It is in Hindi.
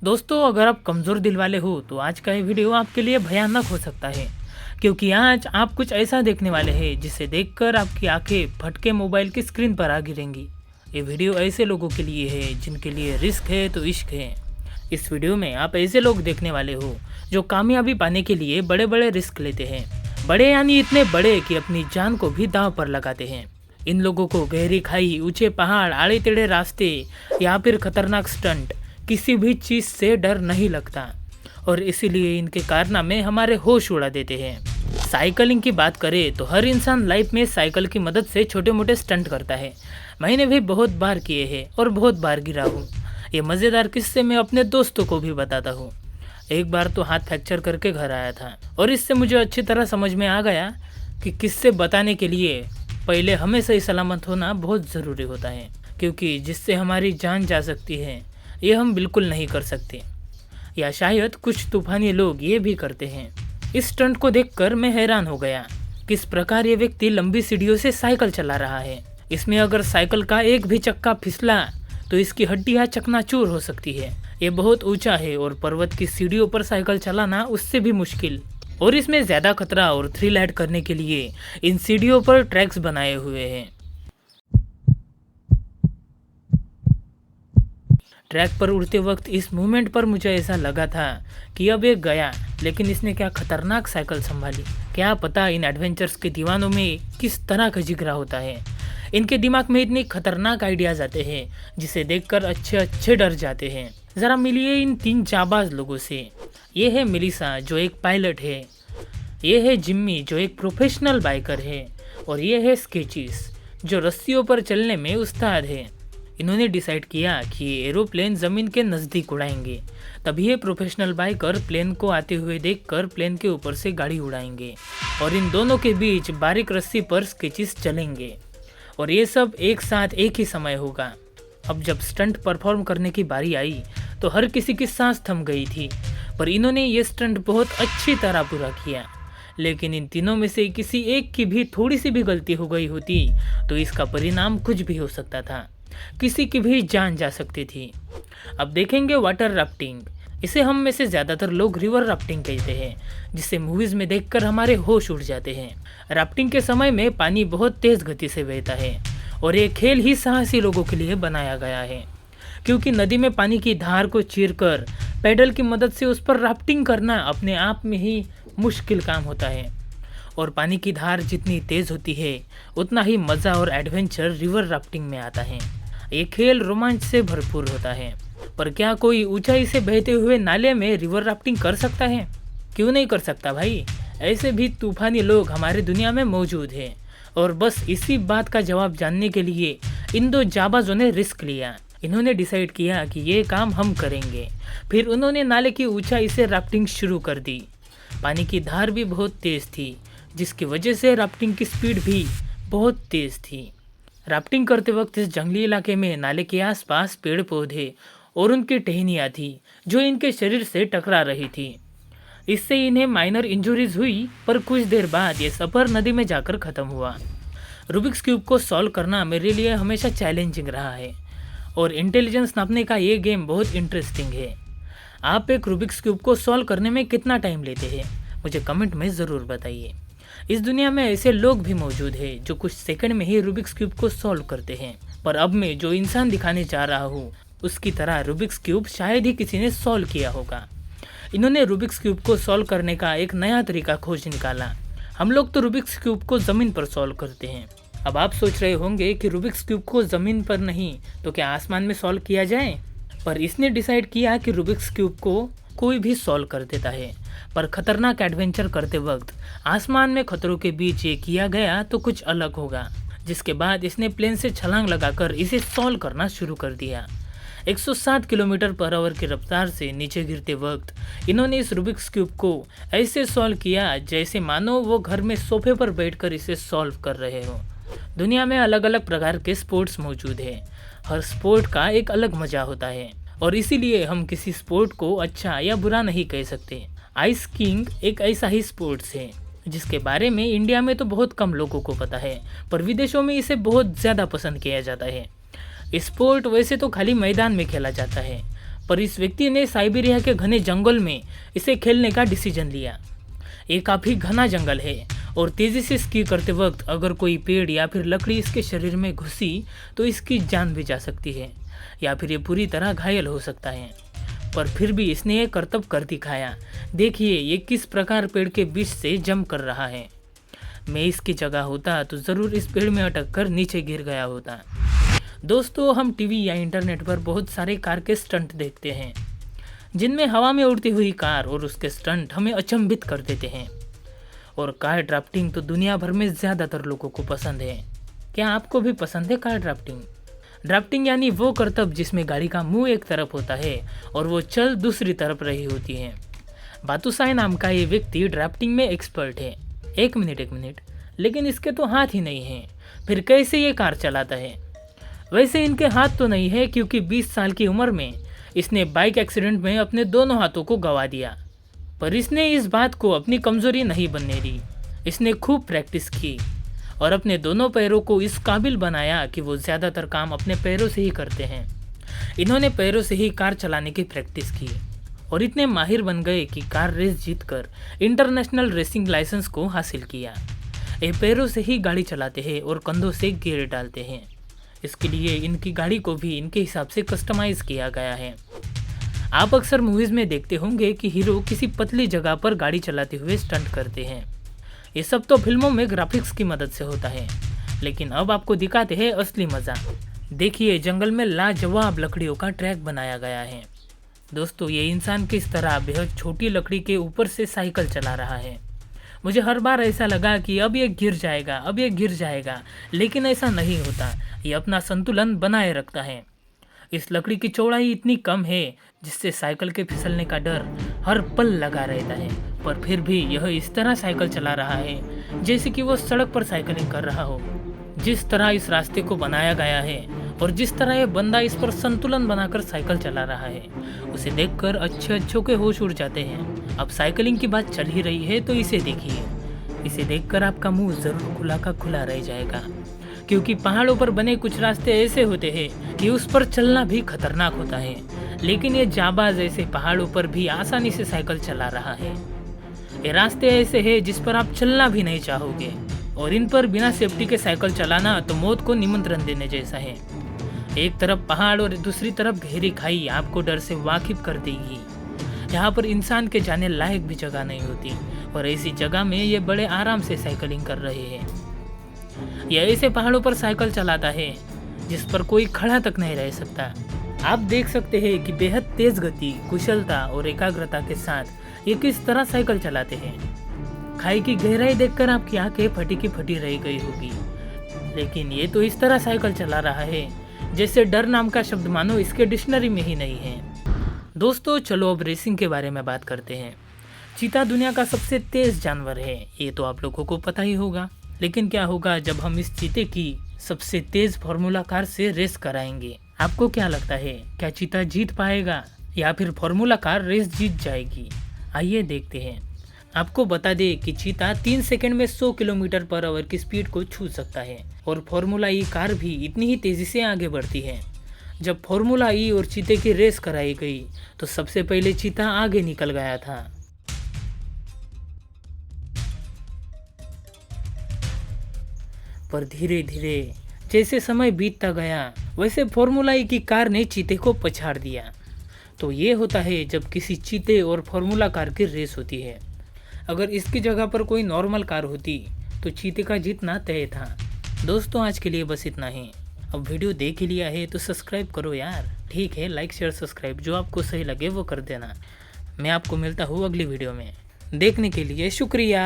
दोस्तों, अगर आप कमज़ोर दिल वाले हो तो आज का ये वीडियो आपके लिए भयानक हो सकता है, क्योंकि आज आप कुछ ऐसा देखने वाले हैं जिसे देखकर आपकी आंखें फटके मोबाइल की स्क्रीन पर आ गिरेंगी। ये वीडियो ऐसे लोगों के लिए है जिनके लिए रिस्क है तो इश्क है। इस वीडियो में आप ऐसे लोग देखने वाले हो जो कामयाबी पाने के लिए बड़े बड़े रिस्क लेते हैं। बड़े यानी इतने बड़े कि अपनी जान को भी दांव पर लगाते हैं। इन लोगों को गहरी खाई, ऊंचे पहाड़, आड़े टेढ़े रास्ते या फिर खतरनाक स्टंट, किसी भी चीज़ से डर नहीं लगता और इसीलिए इनके कारनामे हमारे होश उड़ा देते हैं। साइकिलिंग की बात करें तो हर इंसान लाइफ में साइकिल की मदद से छोटे मोटे स्टंट करता है। मैंने भी बहुत बार किए हैं और बहुत बार गिरा हूँ। ये मज़ेदार किस्से मैं अपने दोस्तों को भी बताता हूँ। एक बार तो हाथ फ्रैक्चर करके घर आया था और इससे मुझे अच्छी तरह समझ में आ गया कि किस्से बताने के लिए पहले हमें सही सलामत होना बहुत ज़रूरी होता है, क्योंकि जिससे हमारी जान जा सकती है ये हम बिल्कुल नहीं कर सकते, या शायद कुछ तूफानी लोग ये भी करते हैं। इस स्टंट को देखकर मैं हैरान हो गया, किस प्रकार ये व्यक्ति लंबी सीढ़ियों से साइकिल चला रहा है। इसमें अगर साइकिल का एक भी चक्का फिसला तो इसकी हड्डियां चकनाचूर हो सकती है। ये बहुत ऊंचा है और पर्वत की सीढ़ियों पर साइकिल चलाना उससे भी मुश्किल, और इसमें ज़्यादा खतरा और थ्रिल ऐड करने के लिए इन सीढ़ियों पर ट्रैक्स बनाए हुए हैं। ट्रैक पर उड़ते वक्त इस मूवमेंट पर मुझे ऐसा लगा था कि अब ये गया, लेकिन इसने क्या खतरनाक साइकिल संभाली। क्या पता इन एडवेंचर्स के दीवानों में किस तरह का जिगरा होता है। इनके दिमाग में इतनी खतरनाक आइडियाज़ आते हैं जिसे देखकर अच्छे अच्छे डर जाते हैं। ज़रा मिलिए इन 3 जाबाज लोगों से। ये है मेलिसा जो एक पायलट है, ये है जिम्मी जो एक प्रोफेशनल बाइकर है, और ये है स्केचिस जो रस्सियों पर चलने में उस्ताद है। इन्होंने डिसाइड किया कि ये एरोप्लेन ज़मीन के नज़दीक उड़ाएंगे, तभी ये प्रोफेशनल बाइकर प्लेन को आते हुए देखकर प्लेन के ऊपर से गाड़ी उड़ाएंगे और इन दोनों के बीच बारीक रस्सी पर स्केचेस चलेंगे, और ये सब एक साथ एक ही समय होगा। अब जब स्टंट परफॉर्म करने की बारी आई तो हर किसी की सांस थम गई थी, पर इन्होंने ये स्टंट बहुत अच्छी तरह पूरा किया। लेकिन इन तीनों में से किसी एक की भी थोड़ी सी भी गलती हो गई होती तो इसका परिणाम कुछ भी हो सकता था, किसी की भी जान जा सकती थी। अब देखेंगे वाटर राफ्टिंग। इसे हम में से ज़्यादातर लोग रिवर राफ्टिंग कहते हैं, जिसे मूवीज़ में देखकर हमारे होश उड़ जाते हैं। राफ्टिंग के समय में पानी बहुत तेज़ गति से बहता है और ये खेल ही साहसी लोगों के लिए बनाया गया है, क्योंकि नदी में पानी की धार को चीरकर पैडल की मदद से उस पर राफ्टिंग करना अपने आप में ही मुश्किल काम होता है, और पानी की धार जितनी तेज़ होती है उतना ही मज़ा और एडवेंचर रिवर राफ्टिंग में आता है। ये खेल रोमांच से भरपूर होता है, पर क्या कोई ऊंचाई से बहते हुए नाले में रिवर राफ्टिंग कर सकता है? क्यों नहीं कर सकता भाई। ऐसे भी तूफानी लोग हमारी दुनिया में मौजूद हैं, और बस इसी बात का जवाब जानने के लिए इन 2 जाबाजों ने रिस्क लिया। इन्होंने डिसाइड किया कि ये काम हम करेंगे। फिर उन्होंने नाले की ऊंचाई से राफ्टिंग शुरू कर दी। पानी की धार भी बहुत तेज़ थी, जिसकी वजह से राफ्टिंग की स्पीड भी बहुत तेज़ थी। राफ्टिंग करते वक्त इस जंगली इलाके में नाले के आसपास पेड़ पौधे और उनकी टहनियाँ थी जो इनके शरीर से टकरा रही थी। इससे इन्हें माइनर इंजरीज हुई, पर कुछ देर बाद ये सफ़र नदी में जाकर ख़त्म हुआ। रूबिक्स क्यूब को सॉल्व करना मेरे लिए हमेशा चैलेंजिंग रहा है, और इंटेलिजेंस नापने का ये गेम बहुत इंटरेस्टिंग है। आप एक रूबिक्स क्यूब को सॉल्व करने में कितना टाइम लेते हैं, मुझे कमेंट में ज़रूर बताइए। इस दुनिया में ऐसे लोग भी मौजूद हैं जो कुछ सेकंड में ही रूबिक्स क्यूब को सॉल्व करते हैं, पर अब मैं जो इंसान दिखाने जा रहा हूँ उसकी तरह रूबिक्स क्यूब शायद ही किसी ने सॉल्व किया होगा। इन्होंने रूबिक्स क्यूब को सॉल्व करने का एक नया तरीका खोज निकाला। हम लोग तो रूबिक्स क्यूब को ज़मीन पर सॉल्व करते हैं। अब आप सोच रहे होंगे कि रूबिक्स क्यूब को ज़मीन पर नहीं तो क्या आसमान में सॉल्व किया जाए, पर इसने डिसाइड किया कि रूबिक्स क्यूब को कोई भी सॉल्व कर देता है, पर खतरनाक एडवेंचर करते वक्त आसमान में खतरों के बीच ये किया गया तो कुछ अलग होगा। जिसके बाद इसने प्लेन से छलांग लगाकर इसे सॉल्व करना शुरू कर दिया। 160 किलोमीटर पर आवर की रफ्तार से नीचे गिरते वक्त इन्होंने इस रूबिक्स क्यूब को ऐसे सॉल्व किया जैसे मानो वो घर में सोफे पर बैठकर इसे सॉल्व कर रहे हो। दुनिया में अलग अलग प्रकार के स्पोर्ट्स मौजूद है। हर स्पोर्ट का एक अलग मज़ा होता है, और इसीलिए हम किसी स्पोर्ट को अच्छा या बुरा नहीं कह सकते। आइस किंग एक ऐसा ही स्पोर्ट्स है जिसके बारे में इंडिया में तो बहुत कम लोगों को पता है, पर विदेशों में इसे बहुत ज़्यादा पसंद किया जाता है। स्पोर्ट वैसे तो खाली मैदान में खेला जाता है, पर इस व्यक्ति ने साइबेरिया के घने जंगल में इसे खेलने का डिसीजन लिया। ये काफ़ी घना जंगल है और तेज़ी से स्की करते वक्त अगर कोई पेड़ या फिर लकड़ी इसके शरीर में घुसी तो इसकी जान भी जा सकती है या फिर ये पूरी तरह घायल हो सकता है। पर फिर भी इसने ये करतब कर दिखाया। देखिए ये किस प्रकार पेड़ के बीच से जंप कर रहा है। मैं इसकी जगह होता तो ज़रूर इस पेड़ में अटक कर नीचे गिर गया होता। दोस्तों, हम टीवी या इंटरनेट पर बहुत सारे कार के स्टंट देखते हैं जिनमें हवा में उड़ती हुई कार और उसके स्टंट हमें अचंभित कर देते हैं। और कार ड्राफ्टिंग तो दुनिया भर में ज़्यादातर लोगों को पसंद है। क्या आपको भी पसंद है कार ड्राफ्टिंग? ड्राफ्टिंग यानी वो करतब जिसमें गाड़ी का मुंह एक तरफ होता है और वो चल दूसरी तरफ रही होती है। बातुसाय नाम का ये व्यक्ति ड्राफ्टिंग में एक्सपर्ट है। एक मिनट, लेकिन इसके तो हाथ ही नहीं हैं, फिर कैसे ये कार चलाता है? वैसे इनके हाथ तो नहीं है क्योंकि 20 साल की उम्र में इसने बाइक एक्सीडेंट में अपने दोनों हाथों को गंवा दिया। पर इसने इस बात को अपनी कमज़ोरी नहीं बनने दी। इसने खूब प्रैक्टिस की और अपने दोनों पैरों को इस काबिल बनाया कि वो ज़्यादातर काम अपने पैरों से ही करते हैं। इन्होंने पैरों से ही कार चलाने की प्रैक्टिस की और इतने माहिर बन गए कि कार रेस जीतकर इंटरनेशनल रेसिंग लाइसेंस को हासिल किया। ये पैरों से ही गाड़ी चलाते हैं और कंधों से गियर डालते हैं। इसके लिए इनकी गाड़ी को भी इनके हिसाब से कस्टमाइज़ किया गया है। आप अक्सर मूवीज़ में देखते होंगे कि हीरो किसी पतली जगह पर गाड़ी चलाते हुए स्टंट करते हैं। ये सब तो फिल्मों में ग्राफिक्स की मदद से होता है, लेकिन अब आपको दिखाते हैं असली मज़ा। देखिए जंगल में लाजवाब लकड़ियों का ट्रैक बनाया गया है। दोस्तों, ये इंसान किस तरह बेहद छोटी लकड़ी के ऊपर से साइकिल चला रहा है। मुझे हर बार ऐसा लगा कि अब ये गिर जाएगा, लेकिन ऐसा नहीं होता। ये अपना संतुलन बनाए रखता है। इस लकड़ी की चौड़ाई इतनी कम है जिससे साइकिल के फिसलने का डर हर पल लगा रहता है, पर फिर भी यह इस तरह साइकिल चला रहा है जैसे कि वो सड़क पर साइकिलिंग कर रहा हो। जिस तरह इस रास्ते को बनाया गया है और जिस तरह यह बंदा इस पर संतुलन बनाकर साइकिल चला रहा है, उसे देखकर अच्छों के होश उड़ जाते हैं। अब साइकिलिंग की बात चल ही रही है तो इसे देखिए। इसे देखकर आपका मुंह ज़रूर खुला का खुला रह जाएगा, क्योंकि पहाड़ों पर बने कुछ रास्ते ऐसे होते हैं कि उस पर चलना भी खतरनाक होता है, लेकिन ये जाबाज ऐसे पहाड़ों पर भी आसानी से साइकिल चला रहा है। ये रास्ते ऐसे हैं जिस पर आप चलना भी नहीं चाहोगे, और इन पर बिना सेफ्टी के साइकिल चलाना तो मौत को निमंत्रण देने जैसा है। एक तरफ पहाड़ और दूसरी तरफ गहरी खाई आपको डर से वाकिफ कर देगी। यहाँ पर इंसान के जाने लायक भी जगह नहीं होती, और ऐसी जगह में ये बड़े आराम से साइकिलिंग कर रहे हैं। यह ऐसे पहाड़ों पर साइकिल चलाता है जिस पर कोई खड़ा तक नहीं रह सकता। आप देख सकते हैं कि बेहद तेज गति, कुशलता और एकाग्रता के साथ ये किस तरह साइकिल चलाते हैं। खाई की गहराई देखकर आपकी आंखें फटी की फटी रह गई होगी, लेकिन ये तो इस तरह साइकिल चला रहा है जैसे डर नाम का शब्द मानो इसके डिक्शनरी में ही नहीं है। दोस्तों, चलो अब रेसिंग के बारे में बात करते हैं। चीता दुनिया का सबसे तेज जानवर है, ये तो आप लोगों को पता ही होगा। लेकिन क्या होगा जब हम इस चीते की सबसे तेज फार्मूला कार से रेस कराएंगे? आपको क्या लगता है, क्या चीता जीत पाएगा या फिर फार्मूला कार रेस जीत जाएगी? आइए देखते हैं। आपको बता दें कि चीता 3 सेकंड में 100 किलोमीटर पर आवर की स्पीड को छू सकता है, और फार्मूला ई कार भी इतनी ही तेज़ी से आगे बढ़ती है। जब फार्मूला ई और चीते की रेस कराई गई तो सबसे पहले चीता आगे निकल गया था। पर धीरे धीरे जैसे समय बीतता गया वैसे फार्मूला ई की कार ने चीते को पछाड़ दिया। तो ये होता है जब किसी चीते और फार्मूला कार की रेस होती है। अगर इसकी जगह पर कोई नॉर्मल कार होती तो चीते का जीतना तय था। दोस्तों, आज के लिए बस इतना ही। अब वीडियो देख ही लिया है तो सब्सक्राइब करो यार। ठीक है, लाइक शेयर सब्सक्राइब जो आपको सही लगे वो कर देना। मैं आपको मिलता हूँ अगली वीडियो में। देखने के लिए शुक्रिया।